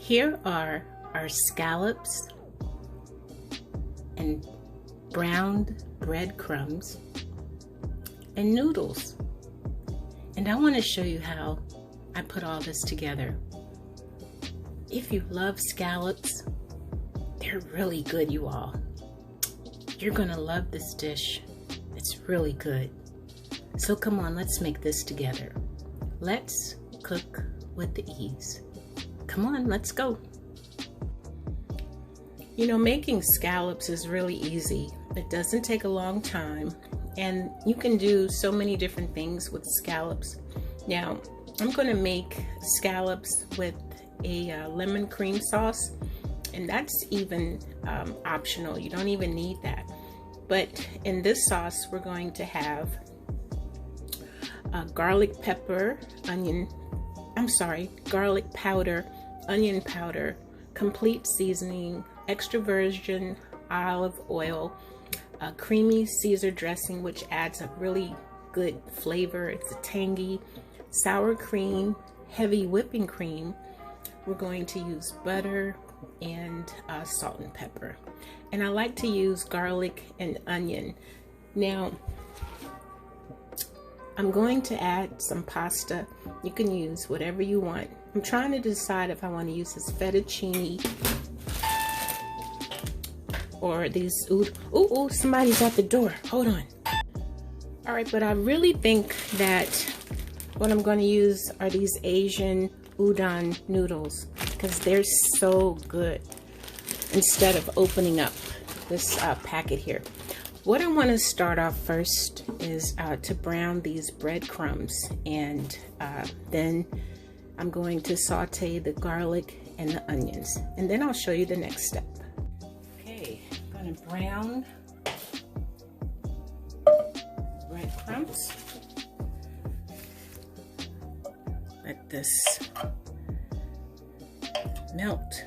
Here are our scallops and browned breadcrumbs and noodles. And I want to show you how I put all this together. If you love scallops, they're really good, you all. You're gonna love this dish. It's really good. So come on, let's make this together. Let's cook with the ease. Come on, let's go. You know, making scallops is really easy. It doesn't take a long time, and you can do so many different things with scallops. Now, I'm gonna make scallops with a lemon cream sauce, and that's even optional. You don't even need that. But in this sauce, we're going to have garlic powder, onion powder, complete seasoning, extra virgin olive oil, a creamy Caesar dressing, which adds a really good flavor. It's a tangy, sour cream, heavy whipping cream. We're going to use butter and salt and pepper. And I like to use garlic and onion. Now, I'm going to add some pasta. You can use whatever you want. I'm trying to decide if I want to use this fettuccine or these, ooh, somebody's at the door. Hold on. All right, but I really think that what I'm going to use are these Asian udon noodles because they're so good instead of opening up this packet here. What I want to start off first is to brown these breadcrumbs, and then I'm going to saute the garlic and the onions, and then I'll show you the next step. Okay, I'm going to brown breadcrumbs. Let this melt.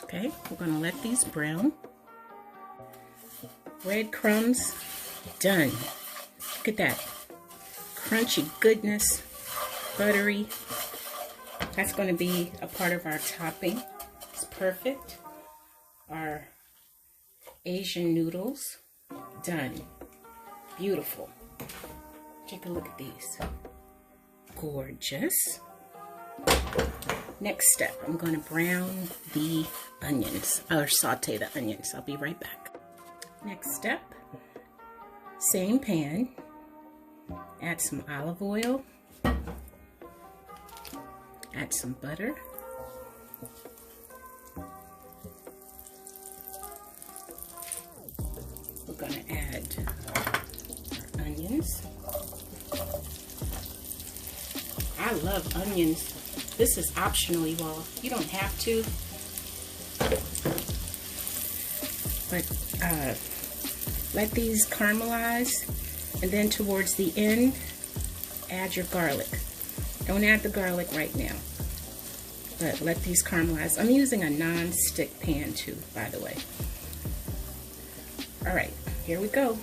Okay, we're going to let these brown. Breadcrumbs done. Look at that. Crunchy goodness, buttery. That's going to be a part of our topping. It's perfect. Our Asian noodles done. Beautiful. Take a look at these. Gorgeous. Next step, I'm going to brown the onions, or saute the onions. I'll be right back. Next step, same pan, add some olive oil, add some butter, we're going to add our onions. I love onions. This is optional, you all. You don't have to. But let these caramelize, and then towards the end, add your garlic. Don't add the garlic right now, but let these caramelize. I'm using a non-stick pan too, by the way. All right, here we go.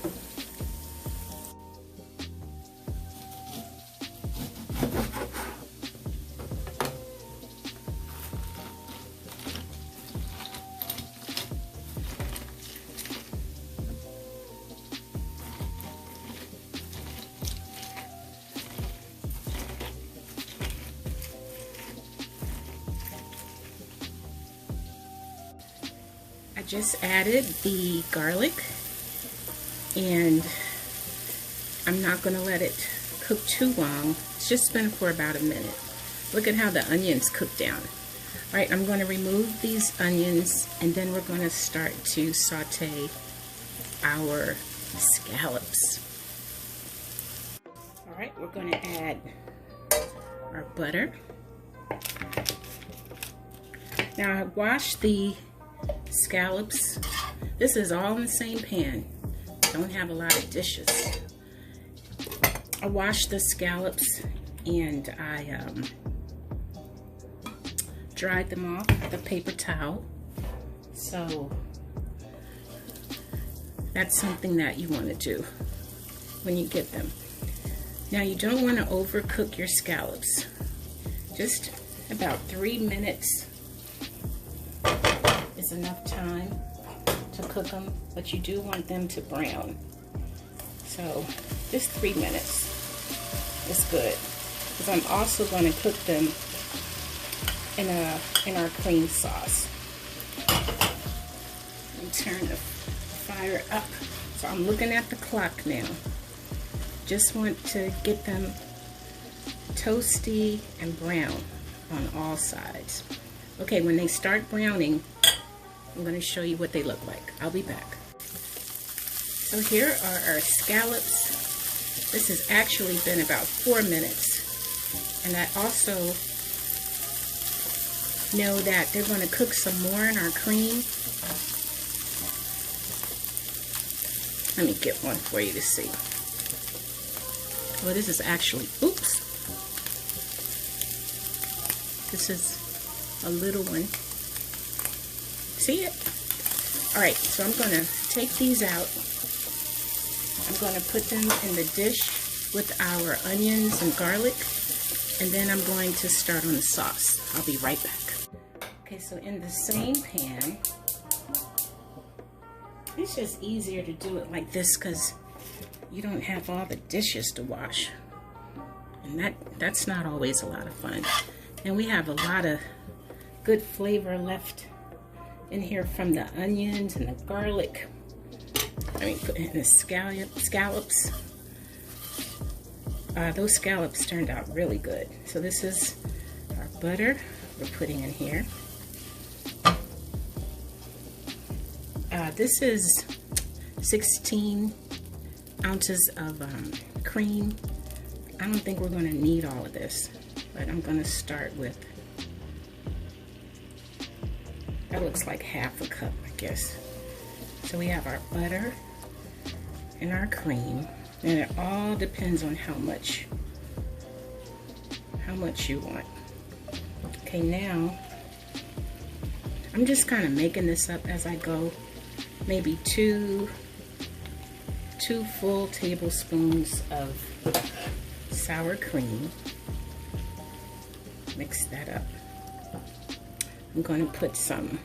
I just added the garlic and I'm not going to let it cook too long. It's just been for about a minute. Look at how the onions cook down. All right, I'm going to remove these onions, and then we're going to start to saute our scallops. All right, we're going to add our butter. Now I washed the scallops. This is all in the same pan. Don't have a lot of dishes. I washed the scallops and I dried them off with a paper towel. So that's something that you want to do when you get them. Now you don't want to overcook your scallops. Just about 3 minutes is enough time to cook them, but you do want them to brown. So just 3 minutes is good, because I'm also going to cook them in our cream sauce. Let me turn the fire up. So I'm looking at the clock now. Just want to get them toasty and brown on all sides. Okay, when they start browning, I'm going to show you what they look like. I'll be back. So here are our scallops. This has actually been about 4 minutes. And I also know that they're going to cook some more in our cream. Let me get one for you to see. Well, this is actually, oops. This is a little one. See it? All right, so I'm going to take these out. I'm going to put them in the dish with our onions and garlic, and then I'm going to start on the sauce. I'll be right back. Okay, so in the same pan, it's just easier to do it like this because you don't have all the dishes to wash, and that's not always a lot of fun. And we have a lot of good flavor left in here from the onions and the garlic. I mean, put in the scallops. Those scallops turned out really good. So this is our butter we're putting in here. This is 16 ounces of cream. I don't think we're going to need all of this, but I'm going to start with, that looks like half a cup, I guess. So we have our butter and our cream, and it all depends on how much you want. Okay, now I'm just kind of making this up as I go. Maybe two full tablespoons of sour cream. Mix that up. I'm going to put some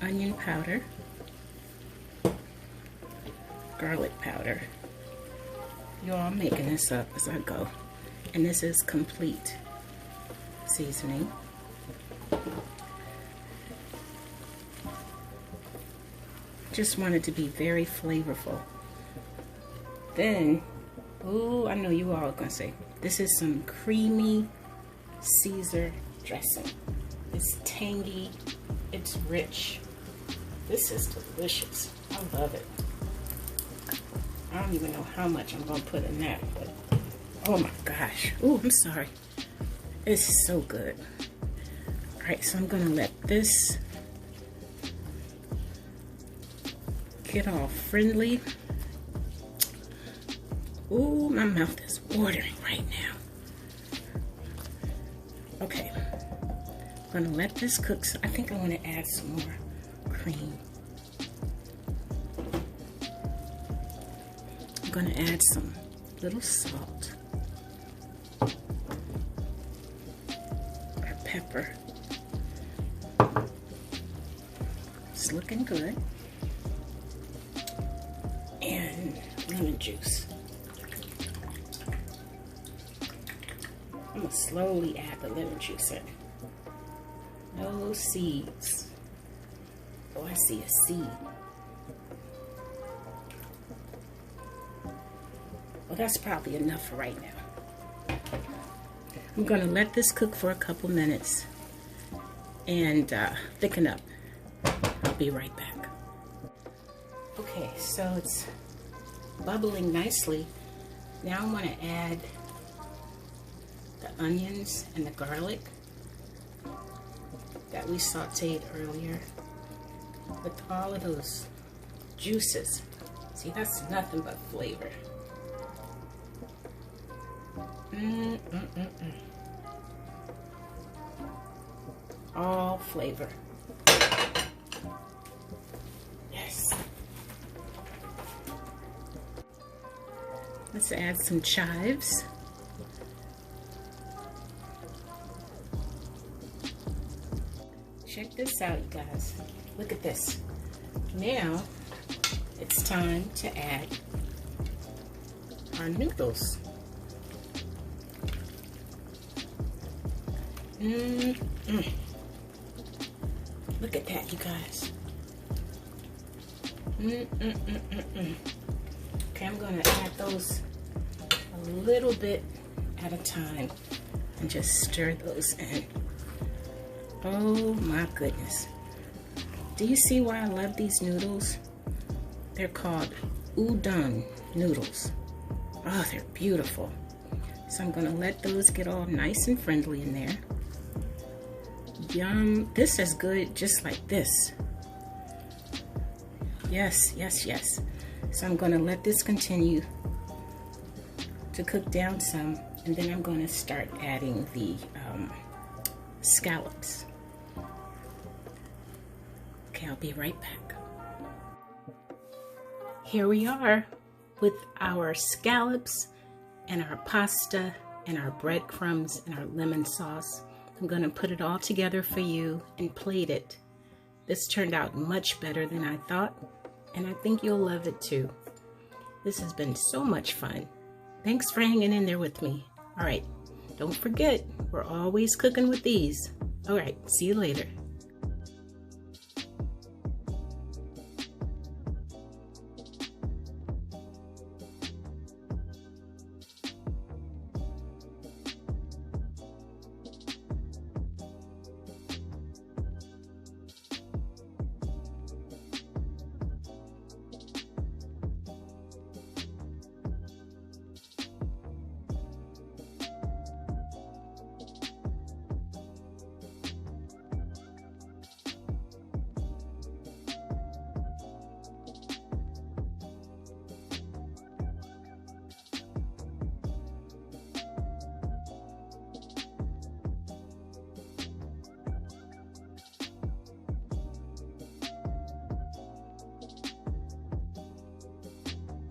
onion powder, garlic powder. You all, I'm making this up as I go. And this is complete seasoning. Just want it to be very flavorful. Then, ooh, I know you all are gonna say, this is some creamy Caesar dressing. It's tangy, it's rich. This is delicious. I love it. I don't even know how much I'm gonna put in that, but oh my gosh. Ooh, I'm sorry. This is so good. All right, so I'm gonna let this get all friendly. Ooh, my mouth is watering right now. Okay, I'm gonna let this cook. I think I want to add some more cream. I'm gonna add some little salt or pepper. It's looking good. And lemon juice. I'm gonna slowly add the lemon juice in. No seeds. Oh, I see a seed. Well, that's probably enough for right now. I'm gonna let this cook for a couple minutes and thicken up. I'll be right back. Okay, so it's bubbling nicely. Now I'm gonna add the onions and the garlic that we sauteed earlier with all of those juices. See, that's nothing but flavor. All flavor. Yes. Let's add some chives. Check this out, you guys. Look at this. Now it's time to add our noodles. Look at that, you guys. Okay, I'm gonna add those a little bit at a time and just stir those in. Oh my goodness. Do you see why I love these noodles? They're called udon noodles. Oh, they're beautiful. So I'm gonna let those get all nice and friendly in there. Yum. This is good just like this. Yes, yes, yes. So I'm gonna let this continue to cook down some, and then I'm gonna start adding the scallops. Okay, I'll be right back. Here we are with our scallops and our pasta and our breadcrumbs and our lemon sauce. I'm gonna put it all together for you and plate it. This turned out much better than I thought, and I think you'll love it too. This has been so much fun. Thanks for hanging in there with me. All right, don't forget, we're always cooking with these. All right, see you later.